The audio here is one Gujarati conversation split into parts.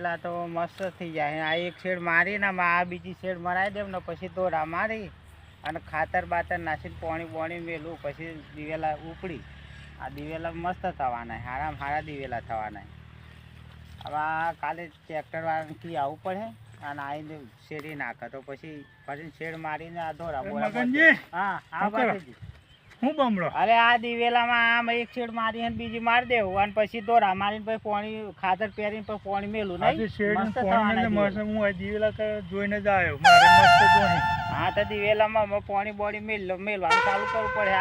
દિવેલા તો મસ્ત થઈ જાય. આ એક શેડ મારીને આ બીજી શેડ મરાઈ દેવ ને પછી દોરા મારી અને ખાતર બાતર નાખીને પાણી મેલું પછી દિવેલા ઉપડી. આ દિવેલા મસ્ત થવાના, હારામાં હારા દિવેલા થવાના. હવે આ કાલે ટ્રેક્ટરવાળાથી આવવું પડે અને આવીને શેરી નાખે તો પછી શેડ મારીને આ દોરા બોરા. હા આ બાજુજી હું બમણો. અરે આ દિવેલામાં આમ એક શેડ મારી અને બીજી મારી દેવું અને પછી દોરા મારીને પછી પાણી ખાતર પહેરીને પછી પાણી મેલું નહીં. હું દિવેલા જોઈને જ આવ્યો, મારે મસ્ત જોઈ. હા તો દિવેલામાં પાણી બોડી મેલવાનું ચાલુ કરવું પડે.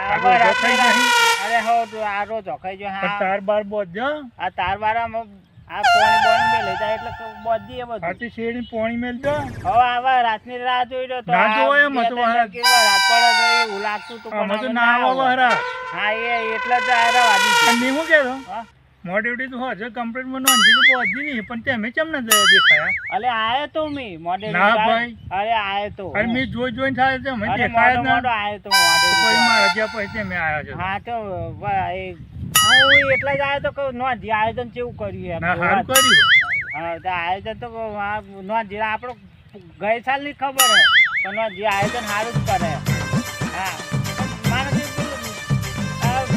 અરે હો આ રોજ ઓખાઈ જો. હા તાર બાર બોધ આ તાર બાર આ પાણી બોણી મેલે જાય એટલે બોધી એ બધું શેડી પાણી મેલ દો. હવે આવા રાતની રાહ જોઈ રહ્યો તો ના જોય એમ તો રાત પડે એવું લાગતું તું ના આવો વહરા. હા એ એટલે જ આ વાદી નહીં હું કેતો મોડેવડી તો હજુ કમ્પ્લીટ માં નોંધી તો પહોંચી નહીં પણ તમે કેમ ના દેખાયા? અલે આયો તો મી મોડેવડી. ના ભાઈ અરે આયો તો. અરે મી જોઈને થાય છે મે દેખાયા જ ના. આયો તો મોડેવડી. કોઈ મારા જ્યાં પૈસે મે આયો છે. હા તો હું એટલે જ આયો તો કે નોંધી આયોજન કેવું કર્યું ના સારું કર્યું. હા તો આયોજન તો નોંધી આપણો ગઈ સાલ ની ખબર હે તો નોંધી આયોજન સારું જ કરે. હા મારે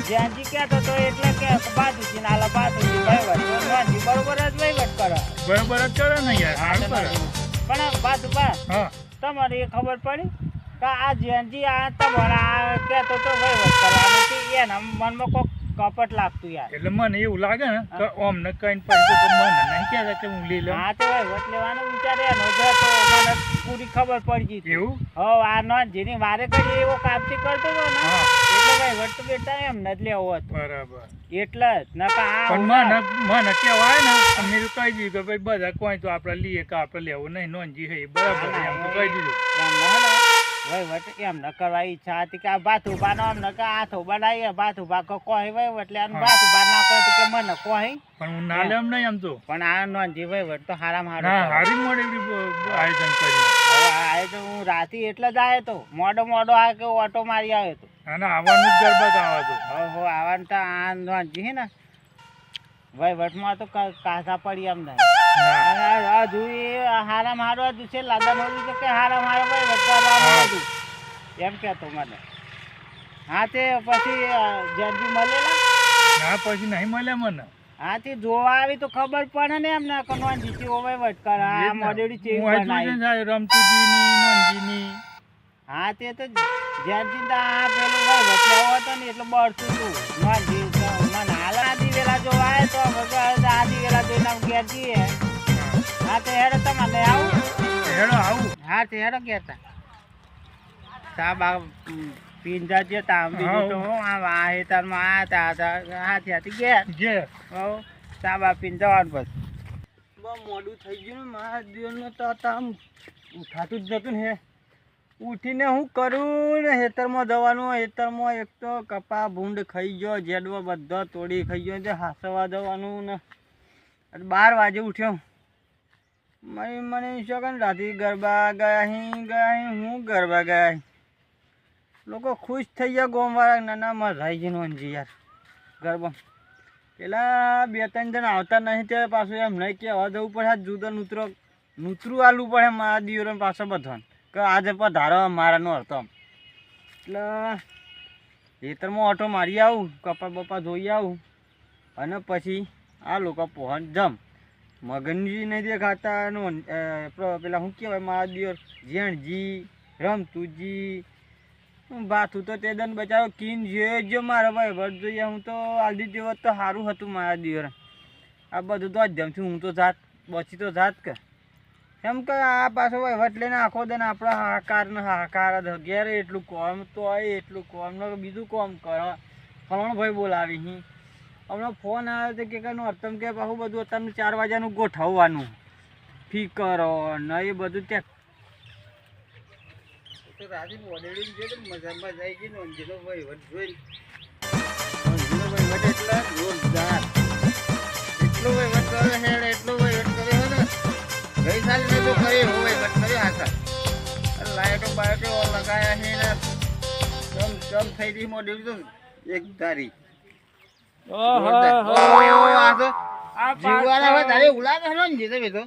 જ્યાંજી કહેતો તો એટલે કે બાજુથી નાલા બાજુથી વહીવટ બરોબર જ વહીવટ કરે. બરોબર જ કરે ને યાર, સારું કરે. પણ બાજુ બા તમારે એ ખબર પડી કે આ જ્યાંજી આ તમારા કહેતો તો વહીવટ કરવાનું એના મનમાં કોક કપટ લાગતું યાર. એટલે મને એવું લાગે ને કે ઓમ ને કઈ પછી તો મને નહીં કહેતા કે હું લઈ લઉં. હા તો વહીવટ લેવાનો વિચાર એનો છે તો મને પૂરી ખબર પડી ગઈ. એવું હવે આ નો જેની વારે કરી એવો કાપતી કરતો હતો ને એટલે વહીવટ તો બેટા એમ ન જ લેવો હતો. બરાબર એટલે જ નકા પણ મને કહેવાય ને અમે તો કહી દીધું કે ભાઈ બધા કોઈ તો આપણે લઈએ કે આપણે લેવું નહીં નોંધી હે બરાબર એમ તો કહી દીધું. વહીવટ એમ ન કરવા ઈચ્છા હતી કે આ ભાત ઉભા નો એમ ન કે હાથ ઉભા લાવીએ ભાત ઉભા કોઈ વહીવટ એટલે ભાત ઉભા ના કહે તો કે મને કોઈ પણ હું ના લેમ નહીં એમ તો. પણ આ નોંધી વહીવટ તો હારામાં હારી મોડે આયોજન કર્યું. હવે આયોજન હું રાતી એટલે જ આવ્યો તો મોડો આવ્યો કે ઓટો મારી આવ્યો તો અને આવવાનું જ ગરબા ગાવા તો. હો આવવાનું તો આ નોંધી હે ને વહીવટમાં તો કાસા પડી એમ નહીં. હજુ હારામાં હારો હજુ છે લાદા નોંધી કે હારામાં હારો વહીવટ કરવાનું હતું એમ કહેતો મને. હા તે પછી જ્યાંથી મળેલા ના પછી નહીં મળ્યા મને. હા તે જોવા આવી તો ખબર પડે ને એમ ને કે નોંધી કેવો વહીવટ કરે. આ મોડેડી ચેવી રમતુજીની નોંધીની. હા તે તો જ્યાંથી આ પેલું વહીવટ લેવો હતો ને એટલે બળતું હતું નોંધી મને હાલ આ દિવેલા જોવા આવે તો આ દિવેલા જોઈને ઘેર જઈએ. હા તો હેડો તમારે આવું. હા તે હેડો કહેતા સાહેબ પિંજા જતા બીજું તો હું આ હેતરમાં હાથી ઘેર સાહેબ પીને જવાનું પછી બહુ મોડું થઈ ગયું ને મારા દિવસનું તો આમ ઉઠાતું જ નતું ને હે ઉઠીને હું કરું ને હેતરમાં જવાનું. હેતરમાં એક તો કપા ભૂંડ ખાઈ ગયો જેડવા બધા તોડી ખાઈ ગયો તે હાસવા જવાનું ને 12 વાગે ઉઠ્યો. મને શું રાતે ગરબા ગયા હું ગરબા ગયા. લોકો ખુશ થઈ ગયા ગોમવાળા નાના મજા આવી ગઈ નોંધી યાર ગરબા. પેલા 2-3 જણ આવતા નહીં ત્યારે પાછું એમ નહીં કે હવે જવું પડે જુદા નૂતરું આલવું પડે મારા દીવરો પાછો બધાને કે આજે પધારો મારાનો અર્થ. એટલે ખેતરમાં ઓટો મારી આવું કપા બપા જોઈ આવું અને પછી આ લોકો પહોંચ જમ મગનજી નહીં દેખાતા. પેલા શું કહેવાય મારા દિયોર જેણજી રમતુજી બાથું તો તે દન બચારો કીન જો મારો ભાઈ વટ જોઈએ. હું તો આલદી જેવો તો સારું હતું મારા દિયોર. આ બધું તો જ જમશું હું તો જાત બચી તો જાત કે એમ કે આ પાછો વહીવટ લઈને આખો દન આપણા હાહાકાર જ ઘેરે એટલું કોમ તો હોય એટલું કોમ બીજું કોમ કરો. ફલાણો ભાઈ બોલાવી હમણાં ફોન આવ્યો હતો કે કાંઈ અર્થમ કે પાછું બધું અત્યારનું 4 વાગ્યાનું ગોઠવવાનું ફી કરો ને એ બધું ત્યાં રાજી મોડેલી છે મજામાં જાય છે નોંધીનો વહીવટ જોઈ. નોંધીનો વહીવટ એટલે જોરદાર એટલો વહીવટ કર્યો હેડ એટલો વહીવટ કર્યો ને ગઈ સાલ મેં તો કરી એવો વહીવટ કર્યો હાથા. લાઈટો બાઈટો લગાયા છે ને જમ થઈ રહી મોડેલી તો એક ધારી. આ જીવવાના હોય તારે ઉલાદ હનો ને જીતે બેતો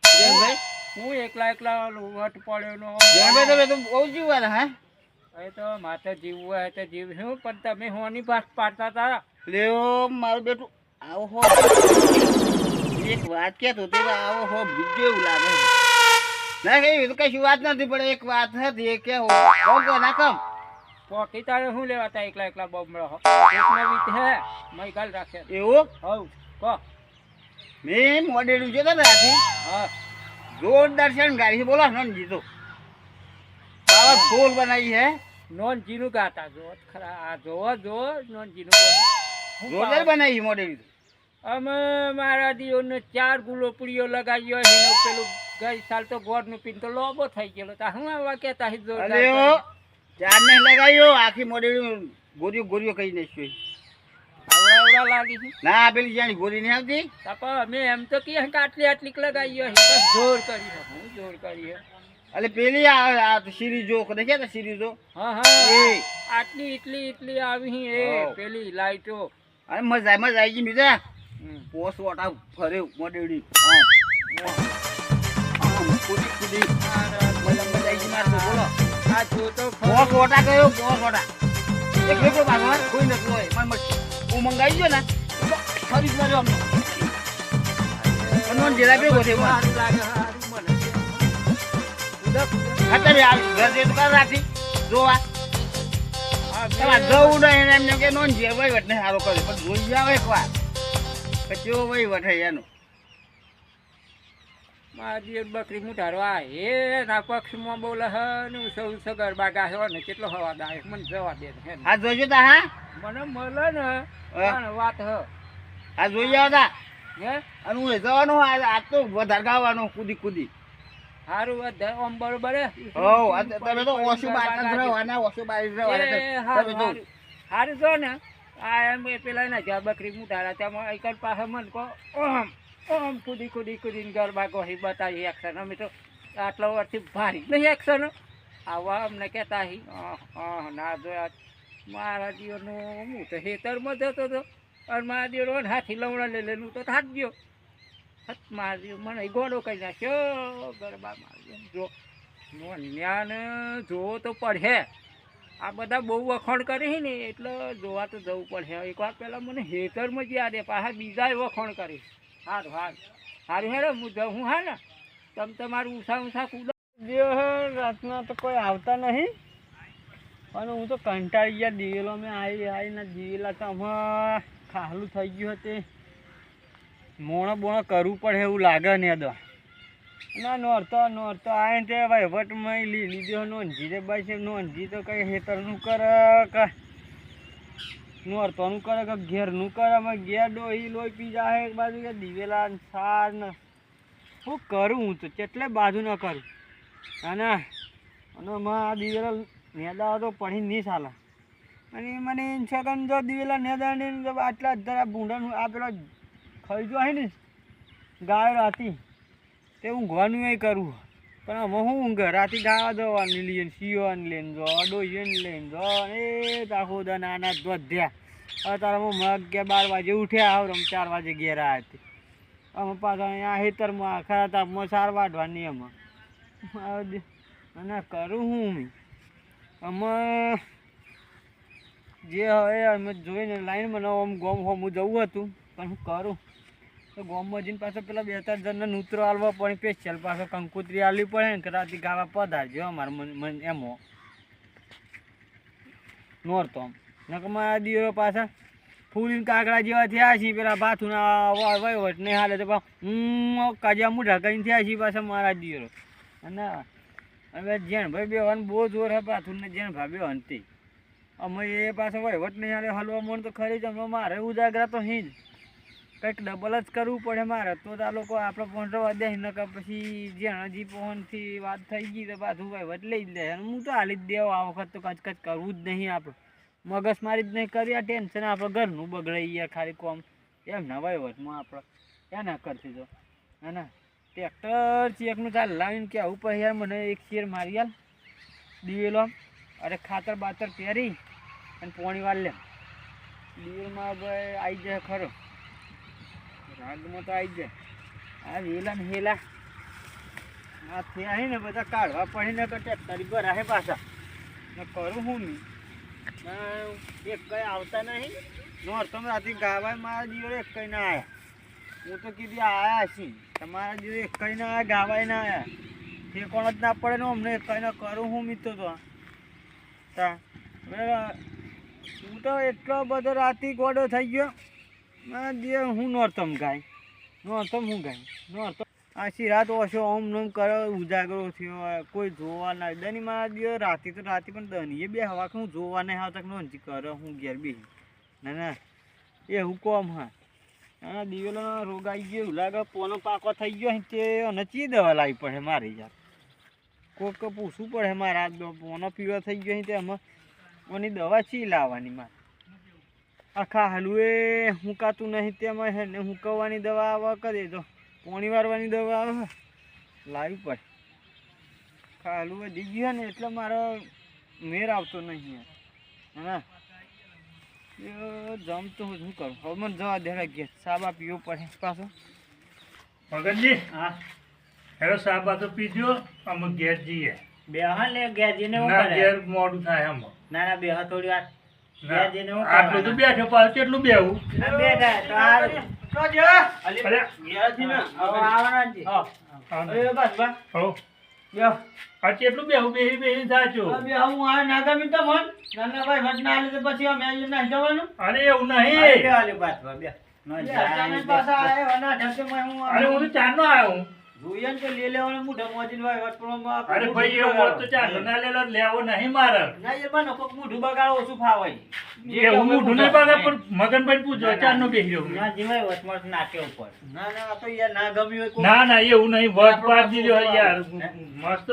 જયભાઈ હું એકલા વટ પડ્યો નો જયભાઈ તો બેતો બહુ જીવવાના હા એ તો માથે જીવવું હોય તો જીવશું પણ તમે હોની પાસ પાડતા હતા લેવો મારું બેટું આવો હો એક વાત કહેતો તે આવો હો બીજો એવું લાગે ના કઈ તો કઈ વાત નથી પણ એક વાત હતી એ કે હો ના કમ પોકી તારે શું લેવા તા એકલા બોમડો હો એકના વીત હે મય ગાલ રાખે એવું હવ કો મેં મોડેલું છે ને રાતી હા જોરદાર છે ને ગાડી બોલા ને જીતો પાવર ફૂલ બનાવી હે નોનજી નું ગાતા જો ખરા આ જો નોનજી નું જોરદાર બનાવી મોડેલું અમે મારા દીઓને 4 ગુલો પુડીઓ લગાવ્યો એનો પેલું ગઈ સાલ તો ગોળ નું પીન તો લોબો થઈ ગયેલો તા હું આવા કેતા હી જો અરે ઓ ચાર ને લગાવ્યો આખી મોડેલું ગોરીઓ કહી નાખ્યો આવડા લાગી છે ના પેલી જાણી ગોરી નહીં આવતી તાપા અમે એમ તો કે આટલી લગાવ્યો હે જોર કરી હું જોર કરી અલે પેલી આ સિરીઝો દેખે તો સિરીઝો હા એ આટલી આવી એ પેલી લાઈટો અરે મજા આવી ગઈ બીજા પોસ ઓટા ફરે મોડેડી કુદી મજા આવી ગઈ મારે બોલો આ જો તો પોસ ઓટા ગયો પોસ ઓટા એક વેકો બાગવા કોઈ નથી હોય મને હું મંગાઈ ગયો ને ફરી માર્યો અમને અનોન જલેબી ગોઠે સારું લાગે સારું મને ખાતર આ ઘર જે દુકાન રાખી જોવા તમારે જવું નહીં એમને કે નોન જે વહીવટ ને સારો કર્યો પણ જોઈ જાવ એકવાર કચો વહીવટ હે એનો મારી બકરી મુઠારવા એ ના પક્ષમાં બોલે હ ને ઉસો ગરબા ગાયો ને કેટલો હવા દાય મને જવા દે આ જોજો તા હા મને મળે ને પણ વાત હ આ જોઈ જાવ તા હે અને હું જવાનું આ તો વધારે ગાવાનું કૂદી સારું ઓમ બરોબર હો તમે તો ઓછું બાર રહેવાના ઓછું બાર રહેવાના તમે તો સારું જો ને આ એમ પેલા ને જ્યાં બકરી મુઠારા ત્યાં એક પાસે મન કહો ઓમ કૂદીને ગરબા ગોહી બતાવી એક્શન અમે તો આટલા વર્ષથી ભારી નહીં એક્શન આવા અમને કહેતા હી ના જોયા મારા દીવરનું હું તો હેતરમાં જતો હતો અને મારા દીવર હાથી લવડા લેલું તો થાક ગયો મારા દીવ મને ગોળો કહી નાખ્યો ગરબા મારી જો ન્યાને જોવો તો પડે આ બધા બહુ વખોણ કરી ને એટલે જોવા તો જવું પડે એકવાર પહેલાં મને હેતરમાં જ યાદ પાછા બીજા વખોણ કરી સારું હેડો હું જઉં હા ને તમે તમારું ઊંસા કૂદો રાતના તો કોઈ આવતા નહીં અને હું તો કંટાળી ગયા દિવેલો મેં આવીને દિવેલા તો આમાં ખાલું થઈ ગયું હતું મોણો કરવું પડે એવું લાગે ને દો ના નોરતો આવીને તે વહીવટમાં લીધો નોંધી રે ભાઈ છે નોંધી તો કંઈ હેતરનું કરે કે નોરતોનું કરે કે ઘેરનું કરે અમે ઘેર ડોહી લોહી પી જાય એક બાજુ કે દિવેલા સાર ને શું કરું હું તો કેટલે બાજુ ન કરું અને આ દિવેલા નેદા તો પડી નહીં ચાલે અને મને છગન જો દિવેલા નેદા ને આટલા જરા ભૂંડાનું આ પેલો ખાઈ જો ને ગાયો રાતી તે ઊંઘવાનું એ કરવું પણ હવે હું ઊંઘ રાતી ગાવા જવાની લઈને સીઓને લઈને જો ડોહીને લઈને જો એ આખો દા નાના ધ્યા અત્યારે હું 12 વાગે ઉઠ્યા આવ 4 વાગે ઘેર આવ્યા હતી અમે પાછા અહીંયા હેતરમાં ખરા તાપમાં સાર વાઢવાની એમાં અને કરું હું અમે જે હવે અમે જોઈને લાઈનમાં આમ ગોમ હોમ જવું હતું પણ હું કરું તો ગોમમાં જઈને પાછો પેલા 2-4 જણને નૂતરો આલવા પડે સ્પેશિયલ પાછો કંકુતરી આલવી પડે ને કે રાતે ગાવા પધારજો અમારે એમાં નોરતો આમ નકમાં દીવો પાછા ફૂલીને કાકડા જેવા થયા છીએ પેલા ભાથુના વહીવટ નહીં હાલે તો કાજા મૂઢા કરીને થયા છીએ પાછા મારા દીવો અને હવે જેણભાઈ બેવાનું બહુ જોર હે ભાથુને જેણભાઈ બેવાનતી અમે એ પાછો વહીવટ નહીં હાલે હલવા મન તો ખરી જ મારે ઉજાગરા તો અહીં જ કંઈક ડબલ જ કરવું પડે મારે તો આ લોકો આપણે પહોંચવા દે ન કે પછી જેણાજી પહોંચથી વાત થઈ ગઈ તો પાછું વહીવટ લઈ જ લે અને હું તો હાલી જ દેવા આ વખત તો કચ કરવું જ નહીં આપણે મગજ મારી જ નહીં કરી આ ટેન્શન આપણે ઘરનું બગડાઈ ગયા ખાલી કોમ એમના વહીવટમાં આપણે એના કરતી જો હે ટ્રેક્ટર ચેકનું ચાલ લાવીને કે આવું પછી યાર મને એક શેર મારી આલ દિવેલો અરે ખાતર બાતર પહેરી અને પોણી વાર લે દિવેલમાં ભાઈ આવી જાય ખરો શાકમાં તો આવી જાય આ વેલા ને હેલા આ થયા ને બધા કાઢવા પડીને કટે તારી પર રહે પાછા ને કરું હું નહીં એક કઈ આવતા નહીં નોરતમ રાતે ગાવા મારા જીવડે એક કઈ ના આવ્યા હું તો કીધી આયા છી તમારા જીવડે એક કઈ ના આવ્યા ગાવાય ના આવ્યા ઠેકોણ જ ના પડે ને અમને એક કઈ ના કરું હું મિત્રો તો તા હું તો એટલો બધો રાતી ગોડો થઈ ગયો હું નોરતમ ગાય નોરતમ હું ગાય નોરતમ આછી રાત ઓછો ઓમ નોમ કરો ઉજાગરો થયો કોઈ જોવા ના દની મારા દિયો રાતે તો રાતે પણ દની એ બે હવા હું જોવા નહીં આવતા નોંધી કરો હું ઘેર બી ના ના એ હુકોમ હા આ દિવેલો રોગ આવી ગયો લાગે પોનો પાકો થઈ ગયો તે અને ચી દવા લાવી પડે મારી યાર કોક પૂછવું પડે મારા પોનો પીળો થઈ ગયો તે એમાં ઓની દવા ચી લાવવાની મારે આખા હલવે હુંકાતું નહીં તેમાં હે ને હુંકવાની દવા આવે કરી દો પોણી વારવાની દવા આવે લાવવી પડે આખા હલવે દી ગયો ને એટલે મારો મેર આવતો નહીં હા જમતો હું શું કરું હવે મને જવા દે ગયા સાબા પીવો પડે પાછો મગનજી હા હેરો સાબા તો પીજો અમે ઘેર જઈએ બે હા લે ગયા જઈને ના ઘેર મોડું થાય આમ ના ના બે હા થોડી વાર ગયા જઈને આટલું તો બેઠો પાછું કેટલું બેવું બેઠા તો આ તો જો અરે ગયા છી ને હવે આવવાના જ હા અરે બસ બસ હો યો આ કેટલું બેહું બેહી થાચો બે હું આ નાગામી તો મન નાના ભાઈ વટ ના લે પછી અમે અહીં ના જવાનું અરે એવું નહીં બે આલે બાત બે નો જાય પાછા આયા ના ઢકે હું અરે હું તો ચારનો આવ્યો જોઈએ ને તો લે લેવાનું મોઢા મોજીન ભાઈ વટ પ્રોમાં અરે ભાઈ એવું હોત તો ચારનો ના લેવો નહીં મારે ના યાર બનો કોક મોઢું બગાડો ઓછું ફાવાય એવું મોઢું નહીં પાકે પણ મગનભાઈ પૂછો ચારનો બેહી રહ્યો ના જીવાય વટમટ નાકે ઉપર ના ના આ તો યાર ના ગમ્યું હોય કોઈ ના ના એવું નહીં વટ પાડ દીધો યાર મસ્ત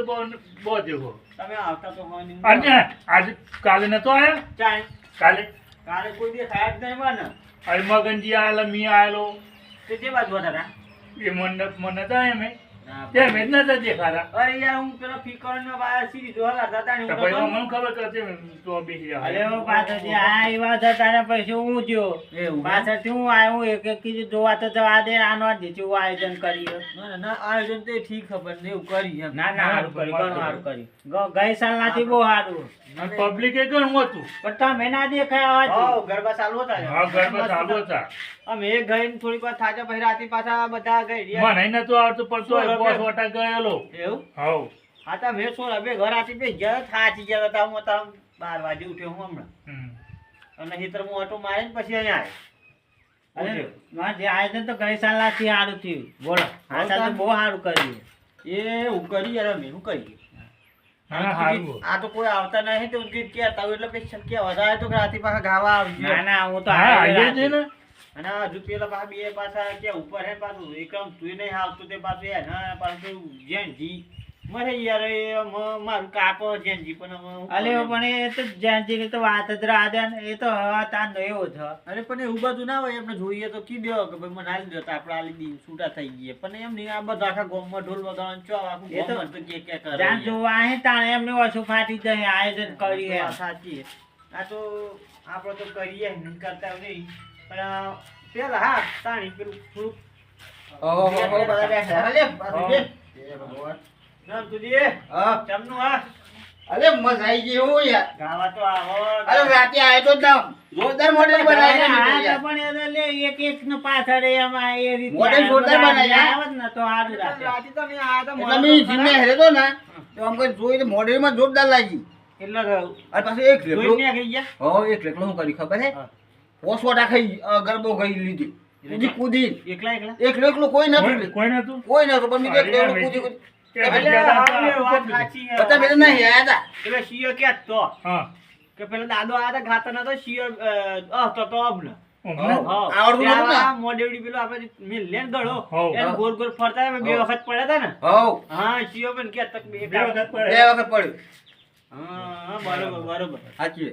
બહુ જેવો તમે આવતા તો હોય નહીં અને આજે કાલે નતો આયા ચાય કાલે કાલે કોઈ દે ખાયા જ નહીં મને અરે મગનજી આયેલો મી આયેલો તે જે બાજુ હતા એ મને તો એમ તે મેં જ નતા દેખાતા અરે યાર હું પેલો ફીકર નો બહાર સીધી જોવા હતા ને તો ભાઈ મને ખબર કરશે તો બેસી અરે ઓ પાછળથી આ એવા હતા ને પછી હું થયો પાછળથી હું આવ્યો એક એક કીધું જોવા તો જવા દે આનો જ જેવું આયોજન કર્યું ના આયોજન તો ઠીક ખબર ને એવું કરી એમ ના ના સારું કર્યું ઘણું સારું કર્યું ગઈ સાલ નાથી બહુ સારું પબ્લિક એ ઘણું હતું પણ તમે ના દેખાયા ગરબા ચાલુ હતા હા ગરબા ચાલુ હતા અમે એક ગઈ થોડીક વાર થાચા પછી રાતે પાછા બધા ગઈ મને નતો આવતું પણ તો બોસ વટા ગયેલો એવું હાઉ હા તા મેં સોળા બે ઘર આથી બે ગયા થાચી ગયા હતા હું તો 12 વાગે ઉઠ્યો હું હમણાં અને હિતરમાં ઓટો મારીને પછી અહીંયા આવ્યો અરે જે આયોજન તો ગઈ સાલથી સારું થયું બોલો આ સાલ તો બહુ સારું કર્યું એ હું કરી યાર અમે હું કરીએ હા હારું આ તો કોઈ આવતા નહીં તો ગીત કહેતા હોય એટલે પછી શક્ય વધારે તો રાતે પાછા ગાવા આવી ના ના હું તો આવીએ છે ને અને હજુ પેલા પાછા બે પાછા કે ઉપર હે પાછું એકમ તું નહીં આવતું તે પાછું યાર હા પાછું જેનજી મરે યાર એ મારું કાપો જેનજી પણ અલે પણ એ તો જેનજી તો વાત જ રાહ દે એ તો હવા તાન એવો છે અરે પણ એવું બધું ના હોય આપણે જોઈએ તો કી દેવો કે ભાઈ મને આલી દો તો આપણે આલી દી છૂટા થઈ ગઈએ પણ એમ નહીં આ બધા આખા ગામમાં ઢોલ વગાડવાનું ચો આખું ગામ તો કે કરે જાન જોવા હે તાણે એમને ઓછું ફાટી જાય આયોજન કરી હે સાચી આ તો આપણે તો કરીએ નહીં કરતા નહીં પણ પેલા હા તાણી પેલું થોડુંક ઓહો બધા બેઠા લે નામ તુજી હા ચમનું હા અરે મજા આવી ગઈ હો યાર ગાવા તો આવો અરે રાતે આયો તો નામ જોરદાર મોડેલ બનાવીને આ પણ એને લે એક એક નો પાછળ એમાં એ રીતે મોડેલ જોરદાર બનાવ્યા આવત ને તો હારું રાતે રાતે તો મે આયા તો એટલે મે જીને હેરે તો ના તો અમકો જોઈ તો મોડેલમાં જોરદાર લાગી એટલે અને પાછું એક રેકલો જોઈને ગઈ ગયા હો એક રેકલો હું કરી ખબર હે પોસવાટા ખાઈ ગરબો ગઈ લીધી કૂદી એકલા એકલા એક રેકલો કોઈ નતું કોઈ નતું કોઈ નતું પણ મે દેવ કૂદી પતા બેન નહીં આયા હતા એટલે શિયો કે તો હા કે પેલા દાદો આયા હતા ખાતા નતો શિયો તો અબને આવડતું નતું ને મોડેવડી પેલો આપણે મિલને ગળો હો. એને ગોળ ગોળ ફરતા હતા, બે વખત પડ્યા હતા ને હો હા શિયો પણ કે તક બે બે વખત બે પડે વખત પડ્યું હા બરોબર બરોબર સાચી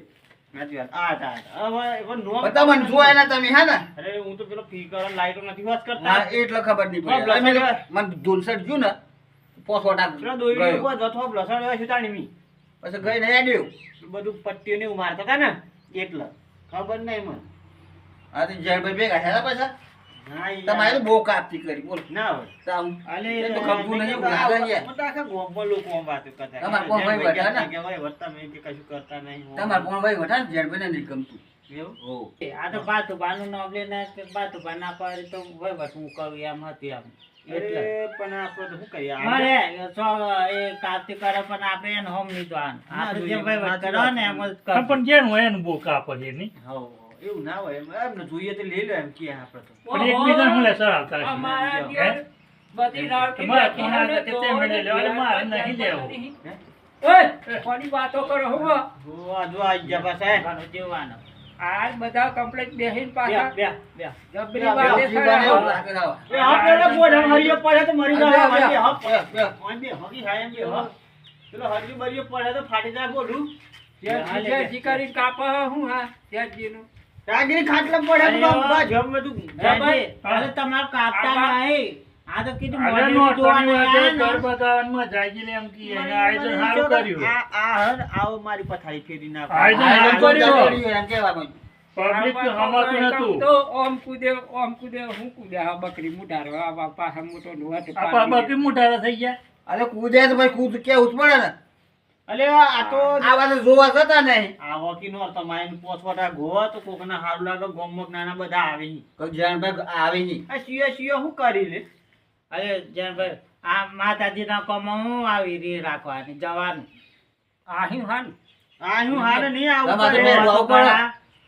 સાચી વાત આ હતા હવે નોમ પતા મને જોયા ના તમે હા ને અરે હું તો પેલો ફીકર લાઈટો નથી વાત હા કરતા એટલે ખબર નહીં હા, પડી બ્લસર મને ધૂલસર જ્યું ને પોસવાટા પેલો દોયડી ઉપર જથો બ્લસણ હોય સુતાણી મી પછી ગઈ ને હેડ્યું બધું પટ્ટીઓ ને એવું મારતા હતા ને એટલે ખબર નહીં મને આ તો જયભાઈ ભેગા થયા પાછા ના યાર. તમારે બહુ કાપતી કરી બોલ ના હોય. તામ અલે એ તો ખબર નહીં લાગે યાર. હું તો આખા ગામમાં લોકો આમ વાતો કરતા. તમારે કોણ ભાઈ વઢા ને? કે ભાઈ વઢતા મેં કે કશું કરતા નહીં. તમારે પણ ભાઈ વઠા ને જેડ બને નહીં ગમતું એવું? હો આ તો બાતુબાનું નામ લઈને કે બાતુબા ના પાડે તો વહીવટ હું કરું એમ હતી આમ. એટલે પણ આપણે તો શું કરીએ? મારે એ કાર્તિક કરે પણ આપણે એને હોમ નહીં દોવાનું. આપણે જે વહીવટ કરો ને એમ જ કરવું. પણ જેનું હોય એનું બહુ કાપડ નહીં હઉ, એવું ના હોય એમને જોઈએ તો લઈ લે એમ કે આપણે તો. પણ એકબીજાને હું લે સરાવતા હશે. અમારા હે? દિવસ બધી રાવટી તમારે બેઠી કોના અને તે મેળે લેવા, મારે નહીં લેવું. ઓય, કોની વાતો કરો હો? જો આ ગયા પાછા જેવાનો. આ બધા કમ્પ્લીટ બેહીન બે પાછા બે બે. જબરી વાતે જીવ બને એવું ખરા. લાગે રાવા. એ આપણે બોડા હરિયો પડે તો મરી બે, જાય. બે, હરિયો હપ. બે, બે. ઓય બે હગી હાય એમ બે હપ. પેલો હરિયો બરિયો પડે તો ફાટી જાય બોલું. જે જીકારી કાપા હું હા ત્યાંજીનું. રાગી ખાટલા પડે તો બાપા જમ બધું. અરે તમાર કાપતા નહીં. આ તો કીધું આગળ મોઢે નો જોવાનું અઠવાડિયું આયા ઘર ને. બતાવવામાં જાગીને એમ કહે, એને આયોજન સારું કર્યું. આવો મારી પથારી ફેરી નાખો. આયોજન આ સારું તો કર્યું. કર્યું એમ કહેવાનું. પબ્લિક તો હમાતું નતું. તો ઓમ કૂદે હું કૂદે આ બકરી મુઢારો આ પાછા મોટો ઢોળાટ આપા બાકી મોટા થઈ ગયા. અરે કૂદે તો ભાઈ કૂદ કેવું જ પડે ને અલે આ તો આ વાત જોવા જતા નહીં આ હોકી નો તમારે પોસવાટા ગોવા તો કોકના હારું લાગે ગોમક નાના બધા આવે નહીં. કોઈ જાણભાઈ આવે નહીં આ સિયો શું કરી લે? અરે જાનભાઈ આ માતાજીના કોમમાં હું આવી રી રાખવાની જવાનું. આહી હાન આ હું હારે નહીં આવું તમારે પડે. બે આવું પડે.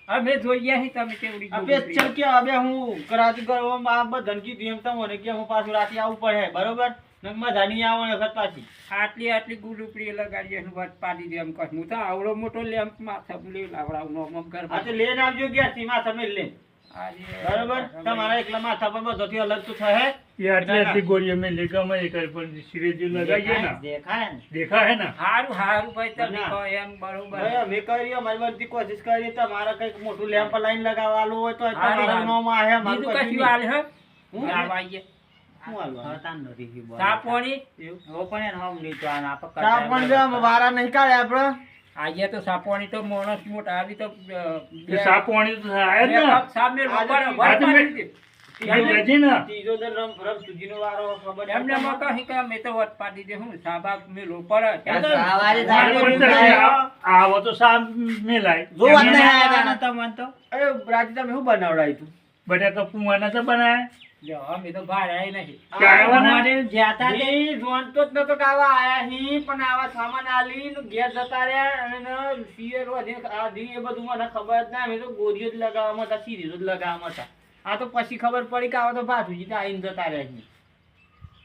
અમે જોઈએ અહીં તમે કેવડી અબે ચલ કે અબે હું કરાતી કરવામાં આ બધાને કીધું એમ તમને કે હું પાછું રાતે આવું પડે બરોબર મજા નહીં આવે ને વખત પાછી. આટલી ગુલુપડી લગાડીએ એનું વાત પાડી દે એમ કહું હું તો આવડો મોટો લેમ્પ માથા બોલી લાવડાવું નોમ ઘર આ તો લઈને આવજો ગયા માથા મેં લે બરોબર. તમારા એકલા માથા પર બધોથી અલગ તો થાય એ આટલી આટલી ગોળીઓ મેં લેગામાં એ કરી પણ સિરેજી લગાવીએ ને દેખાય ને. દેખાય ને. હારું ભાઈ તમે ના. કહો એમ બરોબર ભાઈ અમે કરી અમારી બધી કોશિશ કરી તમારે કઈક મોટું લેમ્પ લાઈન લગાવવાનું હોય તો હારું, તમારા હારું. નોમ આવે બીજું મારું કશું કશું હાલ હે હું? આવાઈએ શું હાલવાનું? ચા પાણી ચા પણ જો અમે વારા નહીં કાઢ્યા આપણે. આજે તો સાપવાણી તો માણસ મોટા આવી તો એ સાપવાણી તો આયા જ ને. સામે આજે મેં- એ લેજે ને. ત્રીજો દર રમ સુધીનો વારો ખબર એમને મકા હિકા મેં તો વટ પાડી દે હું સાબા મેલો પર આ સવારે મારે પણ ધારે તો આવો તો સા મેલાય. જોવા જ એમને નહીં આયા તા. અરે રાજી તમે શું બનાવડાયું તું? બટાકા પૂવાના તો બનાય. જો અમે તો બહાર આવી નહીં નહીં, જોનતો જ નતો કે આવા આયા નહીં, પણ આવા સામાન આલી ને ઘેર જતા રહ્યા અને ન શિયર આધી એ બધું મને ખબર જ ના. અમે તો ગોરીઓ જ લગાવવામાં હતા, સિરીઝો જ લગાવવામાં હતા. આ તો પછી ખબર પડી કે આવા તો ભાથુજી તો આઈને જતા રહ્યા છે.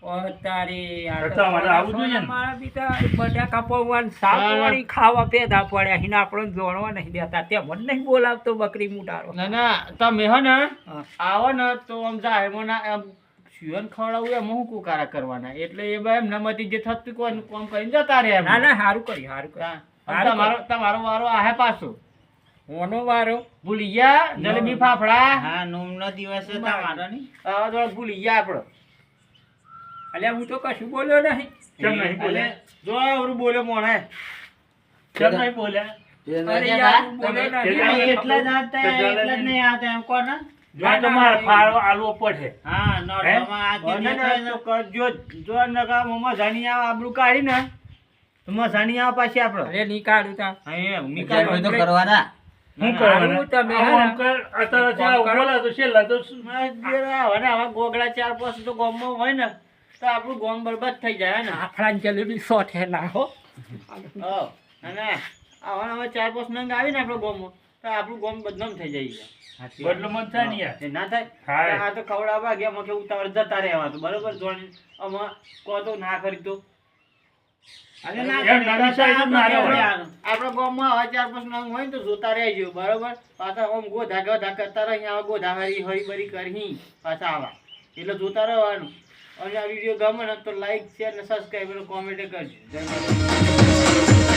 તમારે આવું જોઈએ ને. મારા બીજા બટાકા પૌવાન સાપવાણી ખાવા પેદા પડ્યા હિના આપણને જોણવા નહીં દેતા તે મને નહીં બોલાવતો બકરી મુટારો ના ના તમે હે ને હા. આવો ને તો આમ જાહેરમાં ના આમ શિવન ખવડાવું એમ હું કુકારા કરવાના એટલે એ ભાઈ એમના માંથી જે થતું કોઈ કામ કરીને જતા રહ્યા એમ. ના ના સારું કર્યું તમારો વારો આહે પાછો ઓનો વારો ભૂલી ગયા જલેબી ફાફડા હા નોમનો દિવસ છે તમારો ની આવા તો ભૂલી ગયા આપડે. અલ્યા હું તો કશું બોલ્યો નહીં કેમ નહીં બોલ્યા? જો આવરું બોલ્યો મોણે. કેમ નહીં બોલ્યા? અરે યાર હું બોલ્યો તમે- નહીં. એટલા જ આવતા એટલા જ નહીં આવતા એમ કોને જો તમારે ફાળો આલવો પડે. હા નોટમાં આ અને જે ને તો કરજો જો નકા મજા નહીં આવે આબરૂ કાઢી ને તો મજા નહીં આવે પાછી આપડે. અરે નીકાળું તા હા એમ વિચાર હોય તો કરવાના શું હારું કરવાના? તમે આવું આમ કર, અત્યારે કામ ચા કરો. બોલા તો છેલ્લા તો શું? હવે આવા ગોગડા 4-5 તો ગામમાં હોય ને તો આપણું ગામ બરબાદ થઈ જાય ને. આફળાની જલેબી સો છે ના હો હા અને હવે 4-5 નંગ આવી ને આપણો ગામમાં તો આપણું ગામ બદનામ થઈ જાય. બદલો મત થાય ને યાર. એ ના થાય. થાય. આ તો ખવડાવવા ગયા માં કે ઉતાવળ જતા રહેવાનું બરોબર જોડે આમાં કહો તો ના કરી તો અરે ના એમ નવી સાઈઝ ના રહેવાય. આપણા ગામમાં હવે 4-5 નંગ હોય ને તો જોતા રહેજો બરોબર. પાછા આમ ગોધા કરતા રહી આવા ગોધા હરી બરી કરી પાછા આવા એટલે જોતા રહેવાનું. અને આ વિડીયો ગમે ને તો લાઈક શેર ને સબસ્ક્રાઈબ અને કોમેન્ટ કરજો. જય માતાજી.